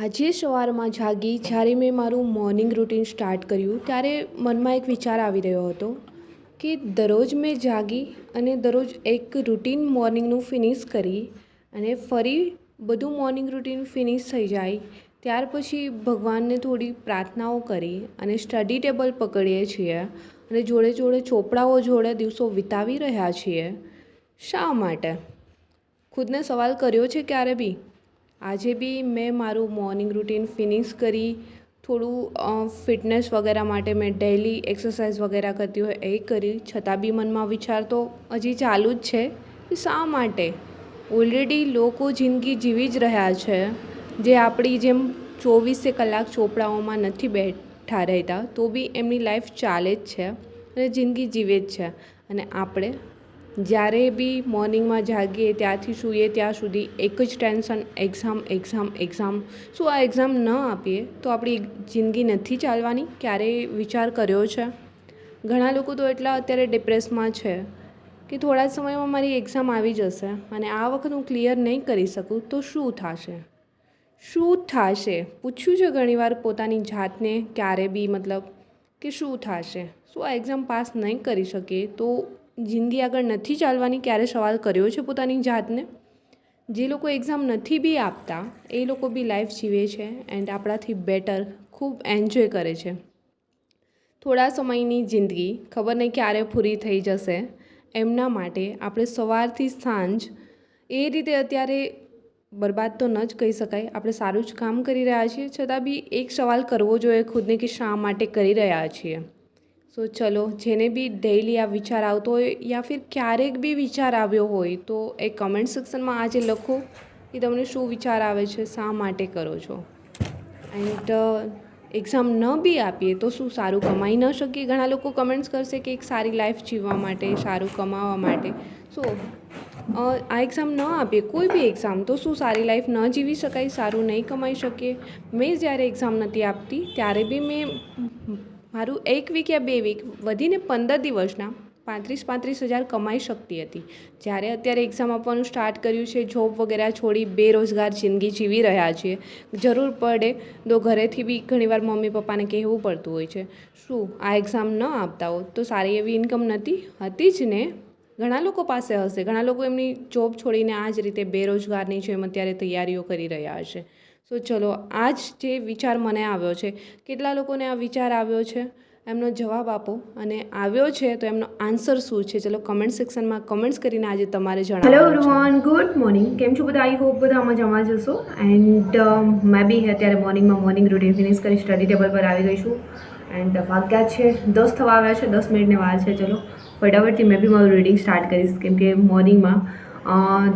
આજે સવારમાં જાગી જ્યારે મેં મારું મોર્નિંગ રૂટીન સ્ટાર્ટ કર્યું ત્યારે મનમાં એક વિચાર આવી રહ્યો હતો કે દરરોજ મેં જાગી અને દરરોજ એક રૂટીન મોર્નિંગનું ફિનિશ કરી અને ફરી બધું મોર્નિંગ રૂટીન ફિનિશ થઈ જાય ત્યાર પછી ભગવાનને થોડી પ્રાર્થનાઓ કરી અને સ્ટડી ટેબલ પકડીએ છીએ અને જોડે જોડે ચોપડાઓ જોડે દિવસો વિતાવી રહ્યા છીએ. શા માટે? ખુદને સવાલ કર્યો છે ક્યારે બી? આજે બી મેં મારું મોર્નિંગ રૂટીન ફિનિશ કરી થોડું ફિટનેસ વગેરે માટે મેં ડેઈલી એક્સરસાઇઝ વગેરે કરતી હોય એ કરી, છતાં બી મનમાં વિચાર તો હજી ચાલુ જ છે કે શા માટે? ઓલરેડી લોકો જિંદગી જીવી જ રહ્યા છે જે આપણી જેમ 24 કલાક ચોપડાઓમાં નથી બેઠા રહેતા, તો બી એમની લાઈફ ચાલે જ છે અને જિંદગી જીવે જ છે. અને આપણે જ્યારે બી મોર્નિંગમાં જાગીએ ત્યાંથી સૂઈએ ત્યાં સુધી એક જ ટેન્શન, એક્ઝામ એક્ઝામ એક્ઝામ. શું આ એક્ઝામ ન આપીએ તો આપણી જિંદગી નથી ચાલવાની? ક્યારેય વિચાર કર્યો છે? ઘણા લોકો તો એટલા અત્યારે ડિપ્રેસમાં છે કે થોડા સમયમાં મારી એક્ઝામ આવી જશે અને આ વખત હું ક્લિયર નહીં કરી શકું તો શું થશે? શું થશે? પૂછ્યું છે ઘણીવાર પોતાની જાતને ક્યારે બી કે શું થશે? શું આ એક્ઝામ પાસ નહીં કરી શકીએ તો જિંદગી આગળ નથી ચાલવાની? ક્યારે સવાલ કર્યો છે પોતાની જાતને? જે લોકો એક્ઝામ નથી બી આપતા એ લોકો બી લાઈફ જીવે છે એન્ડ આપણાથી બેટર ખૂબ એન્જોય કરે છે. થોડા સમયની જિંદગી ખબર નહીં ક્યારે પૂરી થઈ જશે, એમના માટે આપણે સવારથી સાંજ એ રીતે અત્યારે બરબાદ તો ન જ કહી શકાય, આપણે સારું જ કામ કરી રહ્યા છીએ, છતાં બી એક સવાલ કરવો જોઈએ ખુદને કે શા માટે કરી રહ્યા છીએ. સો ચલો, જેને બી ડેઈલી આ વિચાર આવતો હોય યા ફિર ક્યારેક બી વિચાર આવ્યો હોય તો એ કમેન્ટ સેક્શનમાં આજે લખો કે તમને શું વિચાર આવે છે, શા માટે કરો છો. એન્ડ એક્ઝામ ન બી આપીએ તો શું સારું કમાઈ ન શકીએ? ઘણા લોકો કમેન્ટ્સ કરશે કે એક સારી લાઈફ જીવવા માટે, સારું કમાવા માટે. સો આ એક્ઝામ ન આપીએ, કોઈ બી એક્ઝામ, તો શું સારી લાઈફ ન જીવી શકાય? સારું નહીં કમાઈ શકીએ? મેં જ્યારે એક્ઝામ નથી આપતી ત્યારે બી મેં મારું 1 વીક યા 2 વીક વધીને 15 દિવસના 35,000 કમાઈ શકતી હતી. જ્યારે અત્યારે એક્ઝામ આપવાનું સ્ટાર્ટ કર્યું છે, જોબ વગેરે છોડી બેરોજગાર જિંદગી જીવી રહ્યા છીએ, જરૂર પડે તો ઘરેથી બી ઘણીવાર મમ્મી પપ્પાને કહેવું પડતું હોય છે. શું આ એક્ઝામ ન આપતા હો તો સારી એવી ઇન્કમ નથી હતી જ ને? ઘણા લોકો પાસે હશે, ઘણા લોકો એમની જોબ છોડીને આ જ રીતે બેરોજગારની જેમ અત્યારે તૈયારીઓ કરી રહ્યા હશે. સો ચલો, આ જ જે વિચાર મને આવ્યો છે, કેટલા લોકોને આ વિચાર આવ્યો છે એમનો જવાબ આપો, અને આવ્યો છે તો એમનો આન્સર શું છે? ચલો કમેન્ટ સેક્શનમાં કમેન્ટ્સ કરીને આજે તમારે જણાવો. Hello everyone, good morning. કેમ છો બધા? આઈ હોપ બધા મજામાં જ હશો. એન્ડ મેં બી અત્યારે મોર્નિંગ રૂટીન ફિનિશ કરી સ્ટડી ટેબલ પર આવી ગઈ છું. એન્ડ વાગ્યા છે 10 થવા આવ્યા છે, 10 મિનિટની વાર છે. ચલો ફટાફટથી મેં બી મારું રીડિંગ સ્ટાર્ટ કરીશ, કેમ કે મોર્નિંગમાં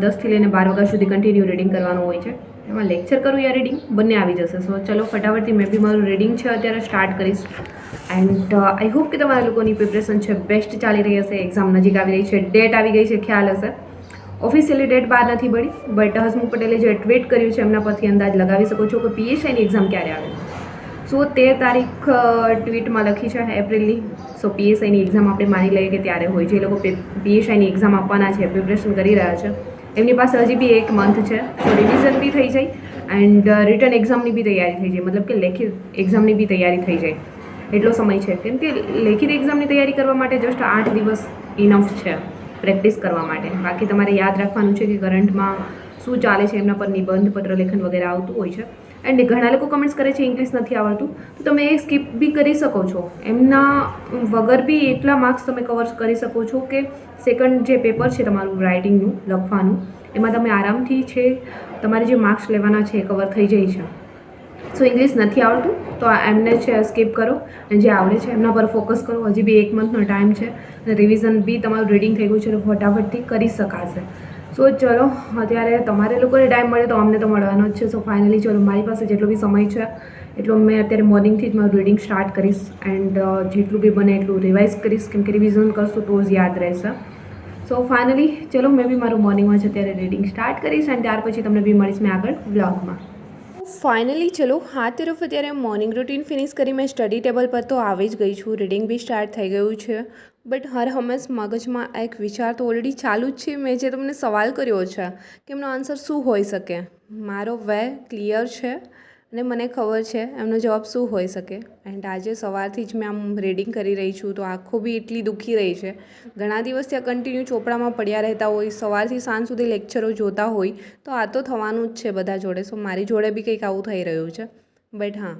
10થી લઈને 12 વાગ્યા સુધી કન્ટિન્યુ રીડિંગ કરવાનું હોય છે. એમાં લેક્ચર કરું યા રીડિંગ બંને આવી જશે. સો ચલો ફટાફટથી મેં બી મારું રીડિંગ છે અત્યારે સ્ટાર્ટ કરીશ. એન્ડ આઈ હોપ કે તમારા લોકોની પ્રિપરેશન છે બેસ્ટ ચાલી રહી હશે. એક્ઝામ નજીક આવી રહી છે, ડેટ આવી ગઈ છે, ખ્યાલ હશે. ઓફિશિયલી ડેટ બહાર નથી પડી, બટ હસમુખ પટેલે જે ટ્વીટ કર્યું છે એમના પરથી અંદાજ લગાવી શકો છો કે પીએસઆઈની એક્ઝામ ક્યારે આવે. સો 13 તારીખ ટ્વીટમાં લખી છે એપ્રિલની. સો પીએસઆઈની એક્ઝામ આપણે માની લઈએ કે ત્યારે હોય. જે લોકો પીએસઆઈની એક્ઝામ આપવાના છે, પ્રિપરેશન કરી રહ્યા છે, એમની પાસે હજી બી 1 મંથ છે. સો રિવિઝન બી થઈ જાય એન્ડ રિટર્ન એક્ઝામની બી તૈયારી થઈ જાય, મતલબ કે લેખિત એક્ઝામની બી તૈયારી થઈ જાય એટલો સમય છે. કેમ કે લેખિત એક્ઝામની તૈયારી કરવા માટે જસ્ટ 8 દિવસ ઇનફ છે પ્રેક્ટિસ કરવા માટે. બાકી તમારે યાદ રાખવાનું છે કે કરંટમાં શું ચાલે છે, એમના પર નિબંધ, પત્રલેખન વગેરે આવતું હોય છે. એન્ડ ઘણા લોકો કમેન્ટ્સ કરે છે ઇંગ્લિશ નથી આવડતું, તો તમે એ સ્કીપ બી કરી શકો છો. એમના વગર બી એટલા માર્ક્સ તમે કવર કરી શકો છો કે સેકન્ડ જે પેપર છે તમારું રાઇટિંગનું, લખવાનું, એમાં તમે આરામથી છે તમારે જે માર્ક્સ લેવાના છે એ કવર થઈ જાય છે. સો ઇંગ્લિશ નથી આવડતું તો એમને છે સ્કીપ કરો, અને જે આવડે છે એમના પર ફોકસ કરો. હજી બી 1 મંથનો ટાઈમ છે અને રિવિઝન બી તમારું રીડિંગ થઈ ગયું છે તો ફટાફટથી કરી શકાશે. સો ચલો, અત્યારે તમારે લોકોને ટાઈમ મળે તો અમને તો મળવાનો જ છે. સો ફાઇનલી ચલો, મારી પાસે જેટલો બી સમય છે એટલો મેં અત્યારે મોર્નિંગથી જ મારું રીડિંગ સ્ટાર્ટ કરીશ. એન્ડ જેટલું બી બને એટલું રિવાઇઝ કરીશ, કેમ કે રિવિઝન કરશું તો જ યાદ રહેશે. સો ફાઇનલી ચલો, મેં બી મારું મોર્નિંગમાં છે અત્યારે રીડિંગ સ્ટાર્ટ કરીશ અને ત્યાર પછી તમને બી મળીશ મેં આગળ વ્લોગમાં. ફાઇનલી ચલો, હા તરફ અત્યારે મોર્નિંગ રૂટીન ફિનિશ કરી મેં સ્ટડી ટેબલ પર તો આવી જ ગઈ છું, રીડિંગ બી સ્ટાર્ટ થઈ ગયું છે. બટ હર હંમેશ મગજમાં એક વિચાર તો ઓલરેડી ચાલુ જ છે. મેં જે તમને સવાલ કર્યો છે કે એમનો આન્સર શું હોઈ શકે, મારો વે ક્લિયર છે. અને મને ખબર છે એમનો જવાબ શું હોઈ શકે. એન્ડ આજે સવારથી જ મેં આમ રીડિંગ કરી રહી છું તો આંખો બી એટલી દુખી રહી છે. ઘણા દિવસથી આ કન્ટિન્યુ ચોપડામાં પડ્યા રહેતા હોય, સવારથી સાંજ સુધી લેક્ચરો જોતા હોય તો આ તો થવાનું જ છે બધા જોડે. સો મારી જોડે બી કંઈક આવું થઈ રહ્યું છે. બટ હા,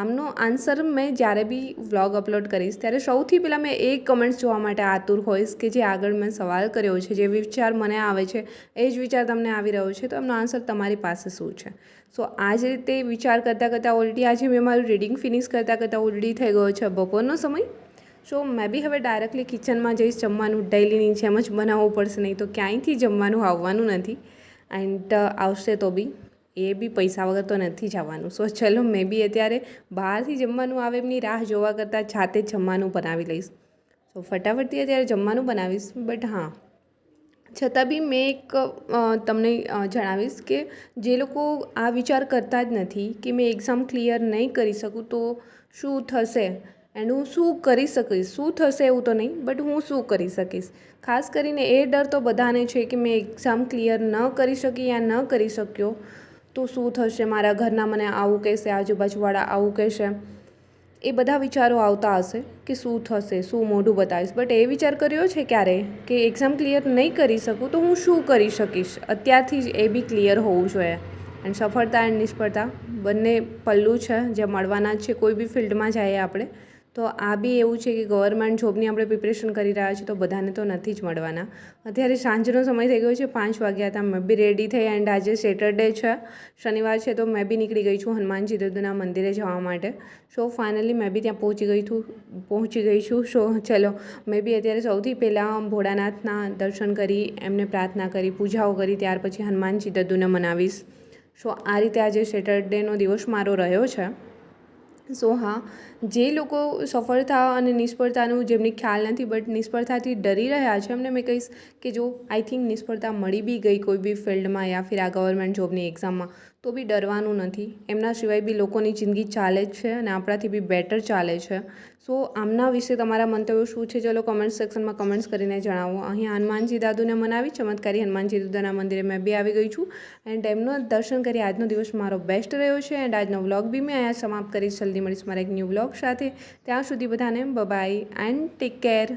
આમનો આન્સર મેં જ્યારે બી વ્લોગ અપલોડ કરીશ ત્યારે સૌથી પહેલાં મેં એ કમેન્ટ્સ જોવા માટે આતુર હોઈશ કે જે આગળ મેં સવાલ કર્યો છે, જે વિચાર મને આવે છે એ જ વિચાર તમને આવી રહ્યો છે, તો એમનો આન્સર તમારી પાસે શું છે. સો આ જ રીતે વિચાર કરતાં ઓલરેડી આજે મેં મારું રીડિંગ ફિનિશ કરતાં ઓલરેડી થઈ ગયો છે બપોરનો સમય. સો મેં બી હવે ડાયરેક્ટલી કિચનમાં જઈશ. જમવાનું ડેઈલીની જેમ જ બનાવવું પડશે, નહીં તો ક્યાંયથી જમવાનું આવવાનું નથી. એન્ડ આવશે તો બી એ બી પૈસા વગર તો નથી જ આવવાનું. સો ચલો મેં બી અત્યારે બહારથી જમવાનું આવે એમની રાહ જોવા કરતાં જાતે જ જમવાનું બનાવી લઈશ. સો ફટાફટથી અત્યારે જમવાનું બનાવીશ. બટ હા, છતાં બી મેં એક તમને જણાવીશ કે જે લોકો આ વિચાર કરતા જ નથી કે મેં એક્ઝામ ક્લિયર નહીં કરી શકું તો શું થશે એન્ડ હું શું કરી શકીશ, શું થશે એવું તો નહીં, બટ હું શું કરી શકીશ. ખાસ કરીને એ ડર તો બધાને છે કે મેં એક્ઝામ ક્લિયર ન કરી શકી યા ન કરી શક્યો તો શું થશે, મારા ઘરના મને આવું કહેશે, આજુબાજુવાળા આવું કહેશે. એ બધા વિચારો આવતા હશે કે શું થશે, શું મોઢું બતાવીશ. બટ એ વિચાર કર્યો છે ક્યારે કે એક્ઝામ ક્લિયર નહીં કરી શકું તો હું શું કરી શકીશ. અત્યારથી જ એ બી ક્લિયર હોવું જોઈએ. એન્ડ સફળતા એન્ડ નિષ્ફળતા બંને પલ્લું છે જે મળવાના જ છે કોઈ બી ફિલ્ડમાં જઈએ આપણે. તો આ બી એવું છે કે ગવર્મેન્ટ જોબની આપણે પ્રિપરેશન કરી રહ્યા છીએ તો બધાને તો નથી જ મળવાના. અત્યારે સાંજનો સમય થઈ ગયો છે, 5 વાગ્યા હતા. મેં બી રેડી થઈ એન્ડ આજે સેટરડે છે, શનિવાર છે, તો મેં બી નીકળી ગઈ છું હનુમાનજી દાદાના મંદિરે જવા માટે. સો ફાઇનલી મેં બી ત્યાં પહોંચી ગઈ છું. સો ચલો મેં બી અત્યારે સૌથી પહેલાં ભોળાનાથના દર્શન કરી, એમને પ્રાર્થના કરી, પૂજાઓ કરી, ત્યાર પછી હનુમાનજી દાદાને મનાવીશ. સો આ રીતે આજે સેટરડેનો દિવસ મારો રહ્યો છે. સો હા, જે લોકો સફળતા અને નિષ્ફળતાનું જેમને ખ્યાલ નથી બટ નિષ્ફળતાથી ડરી રહ્યા છે એમને મેં કહીશ કે જો આઈ થિંક નિષ્ફળતા મળી બી ગઈ કોઈ બી ફિલ્ડમાં યા ફિર આ ગવર્મેન્ટ જોબની એક્ઝામમાં તો બી ડરવાનું નથી. એમના સિવાય બી લોકોની જિંદગી ચાલે જ છે અને આપણાથી બી બેટર ચાલે છે. સો આમના વિશે તમારા મંતવ્યો શું છે ચલો કમેન્ટ સેક્શનમાં કમેન્ટ્સ કરીને જણાવો. અહીંયા હનુમાનજી દાદુને મનાવી ચમત્કારી હનુમાનજી દાદાના મંદિરે મેં બી આવી ગઈ છું એન્ડ એમનો દર્શન કરી આજનો દિવસ મારો બેસ્ટ રહ્યો છે. એન્ડ આજનો વ્લોગ બી મેં અહીંયા સમાપ્ત કરીશ. જલ્દી મળીશ મારા એક ન્યૂ વ્લોગ સાથે. ત્યાં સુધી બધાને બાય એન્ડ ટેક કેર.